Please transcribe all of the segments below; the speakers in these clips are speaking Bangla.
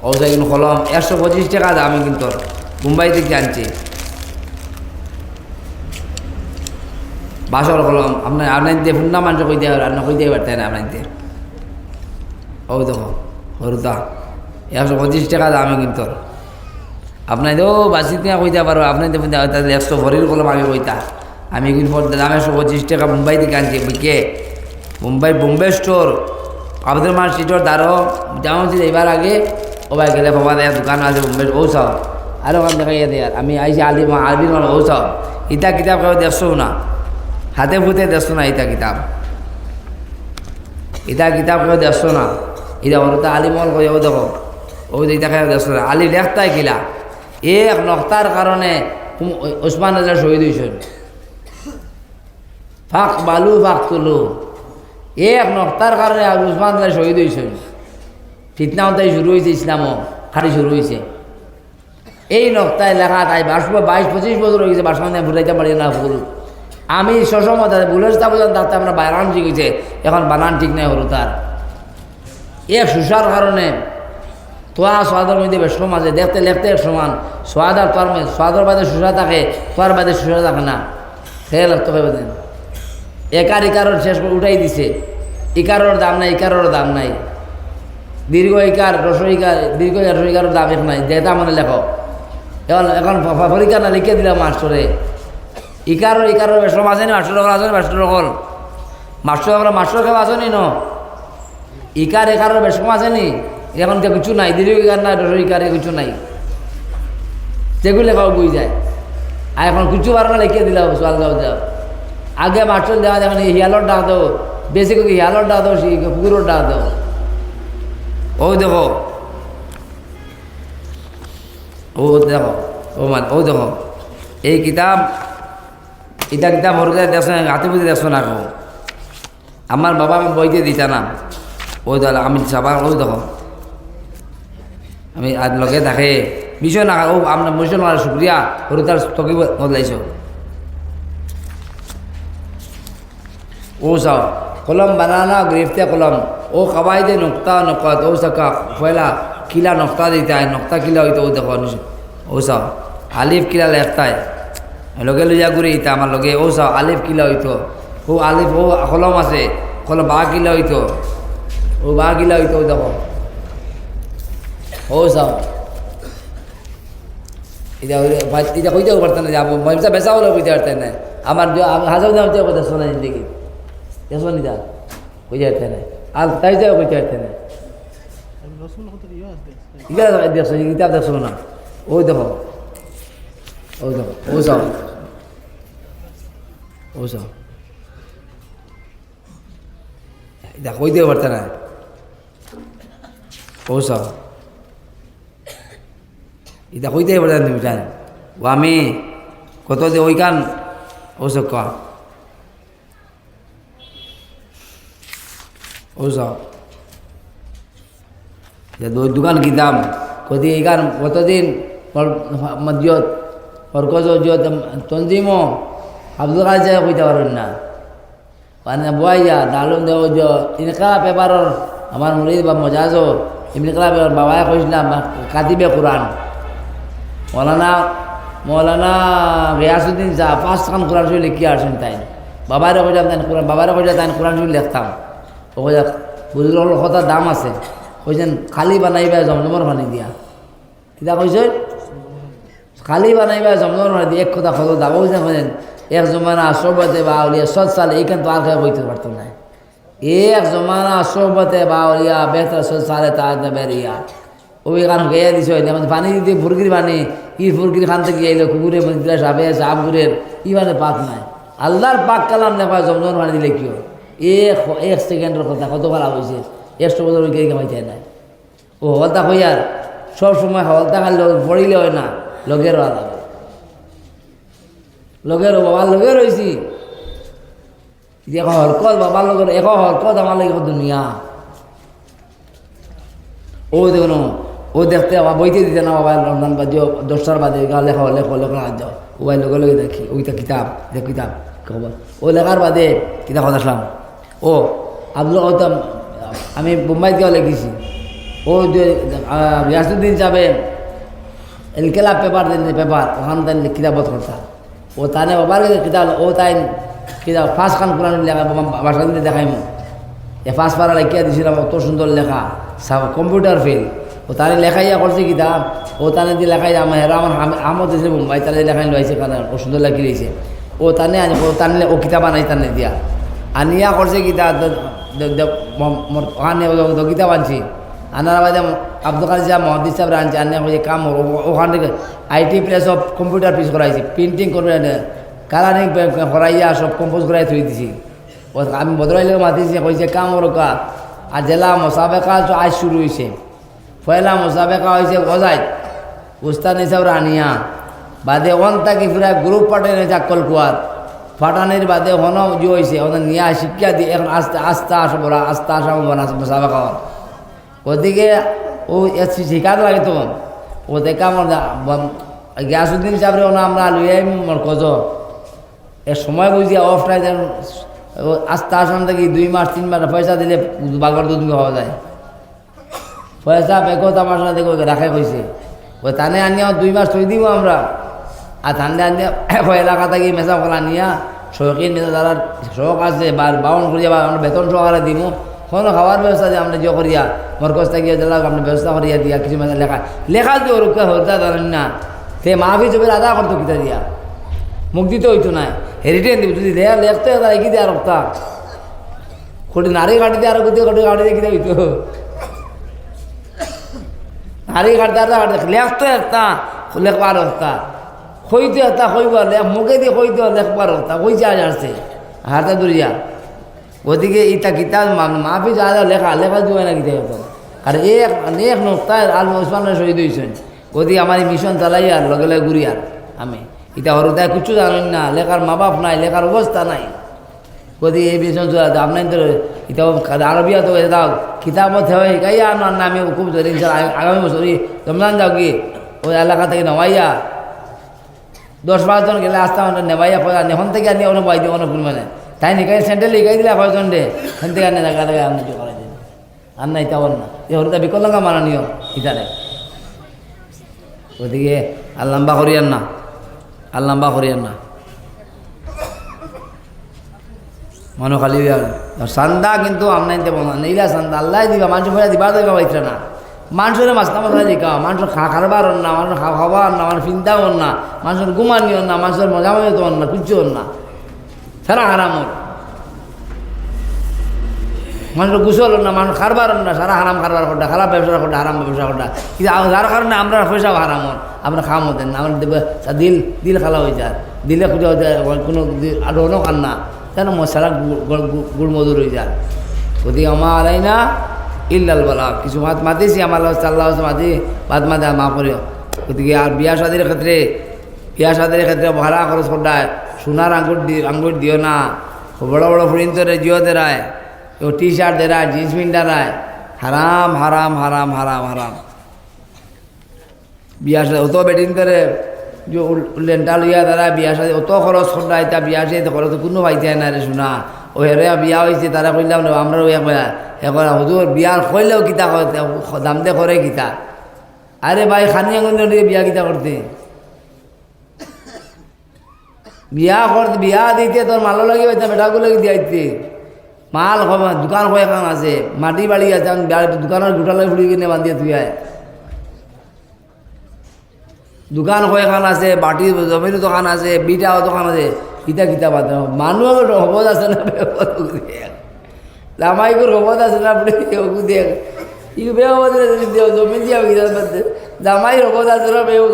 ওটা কিন্তু কলম 125 টাকা দামে কিন্তু মুম্বাই থেকে আনছি বাসর কলম আপনার আপনার ফুন্না মানুষ কই দিয়ে রান্না কই দিয়ে পারতেন আপনার ও দেখো হরুদা 125 টাকা দামে কিন্তু আপনার ও বাসি দিয়ে কইতে পারো আপনার দেখুন 100 ভরির কলম আমি কইতা আমি কিন্তু দাম 125 টাকা মুম্বাই থেকে আনছি কে মুম্বাই বোম্বে স্টোর আব্দুল রহমান স্ট্রিটের দ্বারও যাওয়া উচিত এবার আগে ও ভাই গেলে বাবা দেয় দোকান আছে বোম্বে ও সব আর ওখান দেখাইয়া দেয় আমি আইসি আলবি ও সব ইতা কিতাব কেউ দেখছো না হাতে ফুতে দেখছো না ইতা কিতাব কেউ দেখছো না ইতা ওটা আলিমল কই ও দেখো ও ইতা কেউ দেখছো না আলি লেখতাই কিলা এক নক্তার কারণে ওসমান রাজা শহীদ হয়েছেন ফাঁক বালু ফাঁক তুলু এক নক্তার কারণে উসমান রাজা শহীদ হয়েছেন ফিতনাও তাই শুরু হয়েছে ইসলামও খালি শুরু হয়েছে এই নক্তায় লেখা তাই 22-25 বছর হয়ে গেছে বাসমান ভুলাইতে পারি না ভুল আমি সসময় তাদের ভুলের স্থাপন তাতে আমরা বানান ঠিক হয়েছে এখন বানান ঠিক নাই হলো তার এক সুসার কারণে তোয়া সোয়াদের মধ্যে বেশ আছে দেখতে লেখতে এক সমান সোয়াদ আর তোর মধ্যে সোয়াদের বাদে সুসা থাকে তোর বাদে সুসা থাকে না সে লাগতে হবে দেন ইকারর শেষ করে উঠাই দিছে ইকারর দাম নাই ইকারর দাম নাই দীর্ঘ ইকার রস ইকার দীর্ঘ ইকারের দাম এক নাই যেটা মানে লেখো এখন পরীক্ষা না লিখে দিলাম মাস্টরে ইকারর বেশ আছে নি মাস্টর আছে মাস্টর হল মাস্টর কেউ আছে নি ন ইকারের বেশ আছে নি এখন তো কিছু নাই দীর্ঘ ইকার নাই রস ইকারে কিছু নাই যেগুলো লেখাও বুঝ যায় আর এখন কিছু পারো না লিখে দিলাম সোয়াল গাও যাও আগে মাস্টর দেওয়া দেখেন হিয়ালোর ডাক দেবো বেশি করে হিয়ালোর ডাক দেবো পুকুরের ডাক দেবো ও দেখো ও দেখো এই কিতাব এটা কিতাব হরকে দেখছো হাতে বুঝে দেখছো না কো আমার বাবা আমি বইতে দিতা না ওই দাদা আমি সবার ওই দেখো আমি আজ লগে থাকে বিষয় না ও আপনার মুসলমান শুক্রিয়া হরু তার তকি বদলাইছ ও চাও কলম বানানা গ্রেফতে কলম ও কবাইদে নক্তা নকত ও সকা পয়লা কিলা নক্তা দিতে হয় নক্তা কিলা হইতো ও দেখো ও চাও আলিফ কিলা লেখতায় লগে লইয়া ঘুরে ইতা আমার লগে ও চাও আলিফ কিলা হইতো ও আলিফ ও কলম আছে কলম বা কিলা হইতো ও বা কিলা হইতো দেখো ও চাও এটা কইতেও পারতেন না যাবো মহিলা বেচা হলেও কইতে পারতেন না আমার হাজার দাম তো কথা শোনা জিন্দগি দেখো নি দা কইতে পারতেন না আর তাই যাও কইতে পারতেন না দেখছো কিতাব দেখছো না ও দেখো ও চাও এটা কইতেও পারতেন না ও চাও এটা কইতে পারতেন তুমি জান ও আমি কত যে ওইখান ও সব কা ও সব দোকান কি দাম কদি এইখান কতদিন মসজিদ ফরকজ তঞ্জিমো আব্দুল কাজ কইতে পারেন না মানে বইয়া দালুন দেও ইনকা পেপারর আমার মুরিদ বা মজাজো ইমনিকলা পেপার বাবায় কইছিলাম কাতিবে কোরআন মৌলানা রিয়াসুদ্দিন শাহ 5 খান কোরআন শরীফ লিখি আসেন তাই বাবারে কইলাম তাই কোরআন বাবারে কইলা তাই কোরআন শরীফ লিখতাম ও কইলা বুঝল কথা দাম আছে কইছেন খালি বানাইবা জমজমর পানি দিয়া কিতা কইছে খালি বানাইবা জমজমর পানি দিয়ে এক কথা কত দাম কইছেন কইছেন এক জমানা সোহবতে বাউলিয়া 7 সালে এইখান তো আর কেউ বইতে পারতো না এক জমানা সোহবতে বাউলিয়া বেহতর 7 সালে তাজ বেরিয়া ওই গান গেয়ে দিছ পানি দিতে ফুরগির পানি ই ফুরগির খান থেকে এলো কুকুরের মধ্যে সাপে সাপগুরের ই মানে পাক নাই আল্লাহর পাক কালাম নেপায় জমজমর পানি দিলে কিও এক সেকেন্ডের কথা কত খারাপ হয়েছে 100 বছর ওই কামাইতে নাই ও হলতা কইয়ার সব সময় হলতা খালি পড়িলে হয় না লগের লাগে লগের বাবার লগে রয়েছি এখন হরকত বাবার লগের এখন হরকত আমার লাগে দুনিয়া ও দেখুন ও দেখতে আমার বইতে দিতে না বাবা রমজান বাদ 10টার বাদে লেখো আজ যাও ও ভাই লগে লগে দেখি ওইটা কিতাব কিতাব খবর ও লেখার বাদে কিতাব আসলাম ও আব্দুল হইতাম আমি বোম্বাই গিয়ে লেগেছি ও ও ইয়াসুদ্দিন যাবে এলকেলা পেপার দিন পেপার ওখান তাই কিতাবত করতা ও তানে বাবার কিতাব ও তাই কিতাব ফার্স্ট খান কোরআন লেখা বাসা দিনে দেখাইম এ ফার্স্ট পাড়া লেখিয়া দিয়েছিলাম অত সুন্দর লেখা সব কম্পিউটার ফেল ও তানে লেখাইয়া করছে কিতাব ও তানে দিয়ে লেখাই আমার হেরা আমার আমদ দিয়েছে মুম্বাই তানে লেখাই লাইছে কারণ ও সুন্দর লেখি দিয়েছে ও তানে ও টানলে ও কিতাব আনাই টানে দিয়া আনিয়া করছে কিতাব ওখানে কিতাব আনছি আনার বাদে আব্দুল কাদের সাহেব মহাদিস সাহেব আনছে আনিয়া করছে কাম ওখান থেকে আইটি প্লেস সব কম্পিউটার পিস করাইছি প্রিন্টিং করবে কালারিং করাইয়া সব কম্পোজ করাই থই দিছি ও আমি বদলাইলেও মাতিছি কইছে কাম ওরকা আর জেলা মোসাবেকা আজ শুরু হয়েছে পয়লা মোসাবেকা হয়েছে অজাই উস্তাদ হিসাব আনিয়া বাদে অন থাকি ফিরা গ্রুপ পাঠানে চাকল কুয়ার ফাটানির বাদে হন যে হয়েছে ওদের নিয়ে শিক্ষা দিয়ে এখন আস্তে আস্তে আসবো আস্তে আসা মোসাবে খাওয়ার ওদিকে ও শিখাতে লাগে তো ও দেখা আমার গ্যাসুদ্দিন চাপরে ওনা আমরা লইয়াই মোর কজ এর সময় বুঝিয়া অফ টাই আস্তে আসাম থেকে 2 মাস 3 মাস পয়সা দিলে বাগর দুধ খাওয়া যায় পয়সা বেকত আমার সাথে রাখাই কইছে ওই তানে আনিয়া 2 মাস থই দিব আমরা আর ঠান্ডা আনিয়া এলাকা থেকে মেসা কলা নিয়া শৌখিন নেতা যারা শখ আছে বাউন করিয়া বা আমরা বেতন সহকারে দিব কোনো খাওয়ার ব্যবস্থা দিয়ে আমরা যে করিয়া মরকজ থেকে দিলাম আমরা ব্যবস্থা করিয়া দিয়া কিছু মানে লেখা দিয়ে ওরকম হরতা ধরেন না সে মাহফিল চোখের আদা করতো কিতা দিয়া মুখ দিতে হইতো না হেরিটেন দিব যদি লেখতে তারা এগিয়ে দেওয়া রক্তা কোটি নারী কাটি দিয়ে আরো কোথাও কোটি কাটি দিয়ে কিতা হইতো নারী কাটতে আর লেখতো একটা লেখবার একটা হইতো একটা হইবার মুখে দিয়ে হইতো লেখবার একটা হইছে আজ আসছে হাতে দূরিয়া ওদিকে ইটা কিতাব মাফি যা লেখা লেখা দিবে না কিতা হতো আর এক নোক্তায় আল ওসমানের শহীদ হয়েছেন ওদিকে আমার মিশন চালাই আর লগে লগে ঘুরি আর আমি এটা হরতায় কিছু জানেন না লেখার মা বাপ নাই লেখার অবস্থা নাই ওদিকে এই মিশন চলা আপনার তো এটা আরবিয়া তো দাও কিতাবত হয় শিকাইয়া আনার না আমি খুব ধরি আগামী বছর রমজান যাও কি ওই এলাকা থেকে নেওয়াইয়া 10-12 জন গেলে আসতে আমাদের নেওয়াইয়া এখন থেকে আনি অনেক বাই দিয়ে অনেক পরিমাণে তাই নিকাই সেন্টার লিখাই দিলে কয়জন রে সেন থেকে আনে জায়গা থেকে আপনি করাই দিন আর না ইতা না এ হরতা বিকলঙ্গা মাননীয় ইতারে ওদিকে আর লম্বা করিয়ান না আর লম্বা করিয়ান না মনে খালি সান্দা কিন্তু আপনার নেইলা সান্দা আল্লাহ দিবা মানুষ ফেরা দিবা দেবা পাইছে না মানুষের মাছটা মাথা দিকা মানুষের খাবার না মানুষের খাবার না মানুষ চিন্তাও না মানুষের ঘুমানিও না মানুষের মজা মজা তো না কিচ্ছু না সারা হারাম মানুষের গুছল না মানুষ খারবার না সারা হারাম খারবার করটা খারাপ ব্যবসা করটা হারাম ব্যবসা করটা কিন্তু যার কারণে আমরা পয়সা হারাম আমরা খাওয়ামো দেন না আমাদের দিল খালা হয়ে যায় দিলে কোনো আরো অন্য খান না কেন মশলা গুড় মধুর হয়ে যায় ওদিকে আমার আলাই না ইল্লাল বলা কিছু মাত মাতিছি আমার চাল্লা মাতি বাদ মাতে মা করিও গতিকে আর বিয়া শাদির ক্ষেত্রে ভাড়া খরচ করটায় সোনার আঙ্গুর দিও না বড় বড় ফুরিন তোরে জিও দেরায় ও টি শার্ট দেরায় জিন্স প্যান্ট দেরায় হারাম হারাম হারাম হারাম হারাম বিয়া সাথে অত বেটিন করে যে লেনটা লইয়া দাঁড়ায় বিয়া সাথে অত খরচ করটায় তা বিয়া সাথে খরচ কোনো পাইতে না রে শোনা ও হেরে বিয়া হয়েছে তারা কইলাম না আমরা এখন হুজুর বিয়ার কইলেও কিতা দাম দে করে কিতা আরে ভাই খানি আঙুল দিয়ে বিয়া কিতা করতে বিয়া দিতে তোর মালো লাগে বেটাগুলো দিয়াইতে মাল দোকান কয়েকখান আছে মাটি বাড়ি আছে দোকানের গোটালে ফুড়ি কিনে বান্ধিয়ে তুই দোকান কয়েকখান আছে বাটি জমির দোকান আছে বিটাও দোকান আছে কিতা কিতা বাদ মানুষ হবদ আছে না জামাইগুর হবদ আছে না আপনি দেখ ই বেহবদ জমি দিয়া কিতা বাদে জামাই হবদ আছে না বেহবদ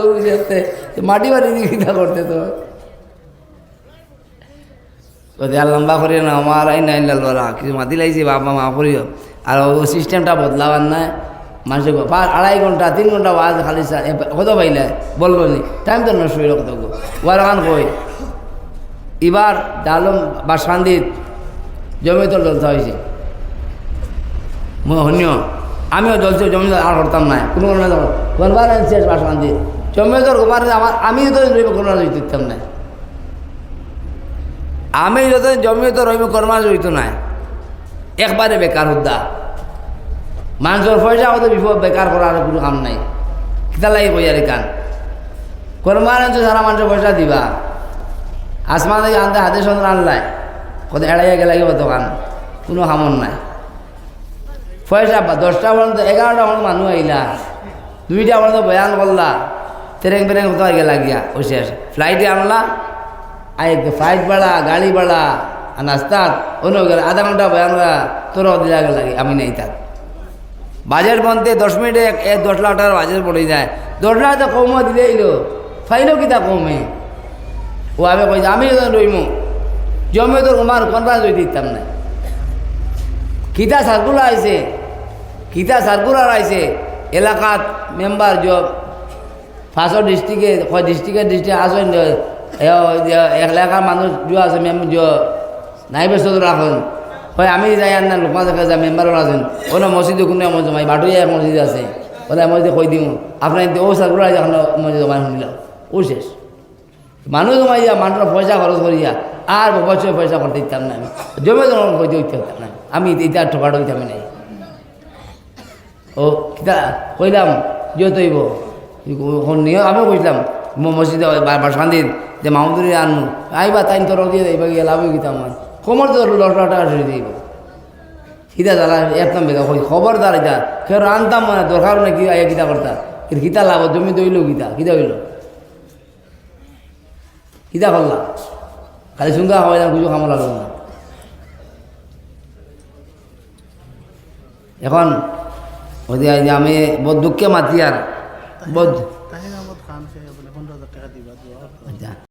মাটি বাড়ি দিয়ে কিতা করতে তো আর লম্বা করি না আমার আই নাই লালবারা কিছু মাতি লাগছে বাবা মা করিও আর ও সিস্টেমটা বদলাবার নাই মানুষের 2.5 ঘন্টা 3 ঘন্টা ওয়াজ খালি কত পাইলে বলবো নি টাইম তো নষ্ট হইল কত ওয়ার খান কই এবার ডালম বা সান্দিত জমি তো জ্বলতে হয়েছে হনীয় আমিও জ্বলছি জমি আর করতাম না কোনো কোনবার শেষ বা সান্দিত জমি তোর আমার আমি তো কোনো দিতাম না আমি যত জমি তো রইম কর্মা জড়িত নাই একবারে বেকার হুদ্দা মানুষের পয়সা কত বিপদ বেকার করার কোনো কাম নাই কিতা লাগে কইয়ার কান কোরবান তো সারা মানুষের পয়সা দিবা আসমান থেকে আনতে হাতে সন্ধান আনলাই কত এড়াইয়া গেলে কত কান কোনো কামন নাই পয়সা 10টা পর্যন্ত 11টা পর্যন্ত মানুষ আইলা 2টা পর্যন্ত বয়ান করলা তেরেং বেরেং কোথাও গেলা গিয়া ওই শেষ ফ্লাইটে আনলা ফ্লাইট ভাড়া গাড়ি ভাড়া আর নাস্তা অন্য গেলে আধা ঘন্টা বয়ান করা তোর দিলা লাগে আমি নেই তার বাজেট বনতে 10 মিনিটে 10 লাখ টাকার বাজেট পড়ে যায় 10 লাখ তো কমও দিলে এলো ফাইলেও কিতা কমে ও আমি কইছে আমি রইমু জমে তোর তোমার কনফারেন্স হইতে দিতাম না কিতা সার্কুলার আইছে এলাকাত মেম্বার ফাঁসর ডিস্ট্রিক্টে আসেন এলাকার মানুষ আছে নাইবের সদর রাখুন হয় আমি যাই আর না লোক দেখা যায় মেম্বারও আছেন কোনো মসজিদে কোনো জমাই বাটুইয়া এক মসজিদ আছে বলে মসজিদে কই দিম আপনার ও সার্কুলার এখন মসজিদ জমাই শুনিলাম ও শেষ মানুষ জমাই যা মানুষের পয়সা খরচ করিয়া আর বছর পয়সা করতে দিতাম না আমি জমে জমা কইতে হইতে হতাম না আমি এটা ঠোকাটা হইতাম নাই ও কিতা কইলাম যতইব নিয়ে আমিও কইলাম মসজিদে বাসকান্দির যে মাহমুদুরি আনমু আইবা তাই তোর দিয়ে দেবা গিয়ে লাভ গীতা আমার কমর তো 10 লাখ টাকা ধরে দিব সিধা জ্বালা একদম বেগা খবরদার এটা কেউ আনতাম মানে দরকার না কি আইয়া গীতা করতা কিন্তু গীতা লাভ জমি দইল গীতা হইল গীতা করলাম খালি সুঙ্গা হয় না কিছু কামো লাগলো না এখন ওই যে আমি বহুত দুঃখে মাতি আর বহুত